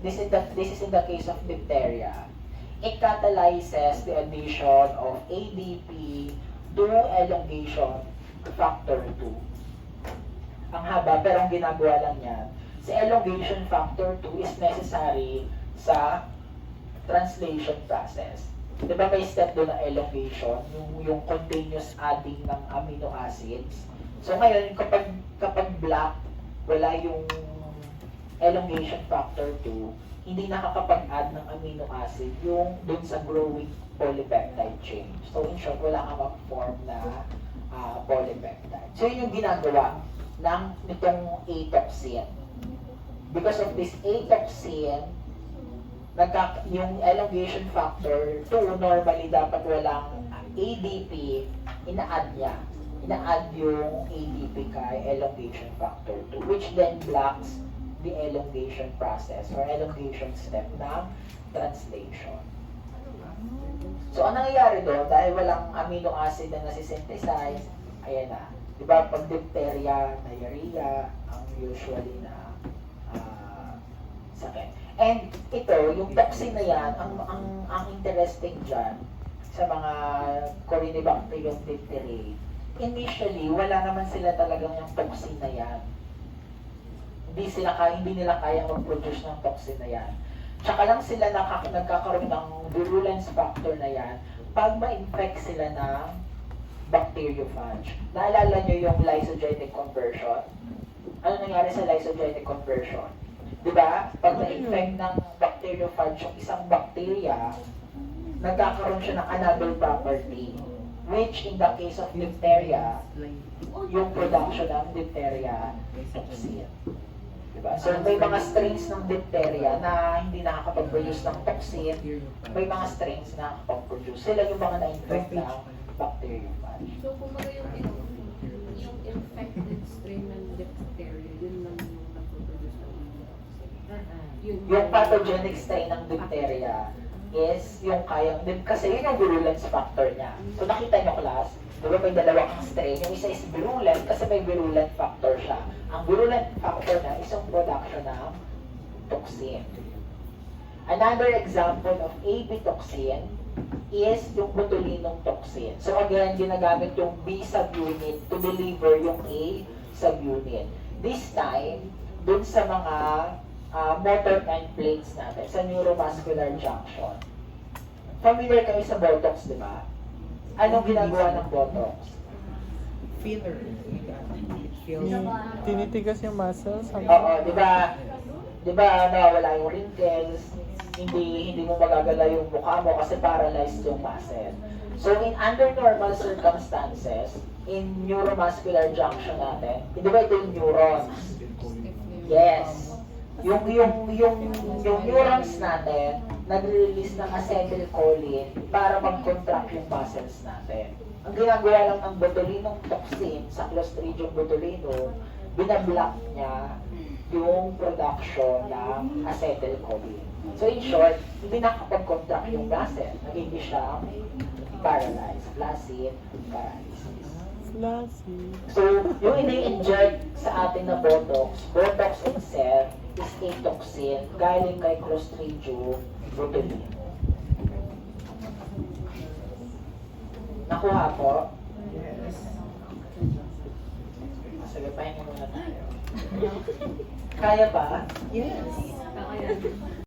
means, this is in the case of diphtheria. It catalyzes the addition of ADP to elongation factor 2. Ang haba, pero ang ginagawa lang yan, si elongation factor 2 is necessary sa translation process. Di ba may step doon ng elongation, yung continuous adding ng amino acids. So ngayon, kapag black, wala yung elongation factor 2, hindi nakakapag-add ng amino acid yung dun sa growing polypeptide chain. So in short, wala kang mag-form na polypeptide. So yun yung ginagawa ng nitong atoxin. Because of this atoxin, yung elongation factor 2, normally dapat walang ADP, ina-add niya. Ina-add yung ADP kay elongation factor 2, which then blocks the elongation process or elongation step ng translation. So, ang nangyayari doon, dahil walang amino acid na nasisynthesize, ayan na. Diba, pag diphtheria, diarrhea, ang usually na sakit. And ito, yung toxin na yan, ang interesting dyan sa mga Corynebacterium diphtheriae, initially, wala naman sila talagang yung toxin na yan. Hindi nila kaya mag-produce ng toxin na yan. Tsaka lang sila nagkakaroon ng virulence factor na yan pag ma-infect sila ng bacteriophage. Naalala nyo yung lysogenic conversion? Ano nangyari sa lysogenic conversion? Diba? Pag na-infect ng bacteriophage yung isang bacteria, nagkakaroon siya ng another property, which in the case of diphtheria, yung production ng diphtheria toxin. Diba? So may mga strains ng diphtheria na hindi nakakapag-produce ng toxin, may mga strains na nakakapag-produce. Sila yung mga na-infect ng bacteriophage. So kumbaga yung infected strain ng diphtheria, yun lang yung nagpo-produce ng toxin. Yung pathogenic strain ng diphtheria is yung kayang, kasi yun yung virulence factor niya. So nakita nyo class, diba may dalawang strain, yung isa is virulent kasi may virulent factor siya. Ang virulent factor na is yung production ng toxin. Another example of AB toxin is yung botulinum toxin. So again, ginagamit yung B subunit to deliver yung A subunit. This time, dun sa mga motor end plates natin, sa neuromuscular junction. Familiar kayo sa Botox, di ba? Anong ginagawa ng Botox? Filler. Tinitigas yung muscles. Oo, di ba? Di ba, nawawala yung wrinkles, hindi mo magagala yung mukha mo kasi paralyzed yung muscle. So, under normal circumstances, in neuromuscular junction natin, di ba ito yung neurons? Yes. Yung neurons natin, nagre-release ng acetylcholine para mag-contract yung muscles natin. Ang ginagawa lang ng botulinum toxin sa Clostridium botulinum, binablock niya yung production ng acetylcholine. So in short, hindi nakapag-contract yung muscle. Naging siya paralyzed, flaccid paralysis. So, yung ini-inject sa atin na Botox itself is a toxin galing kay Clostridium botulinum. Nakuha po? Yes. Sige, pahinga muna tayo. Kaya ba? Yes. Kaya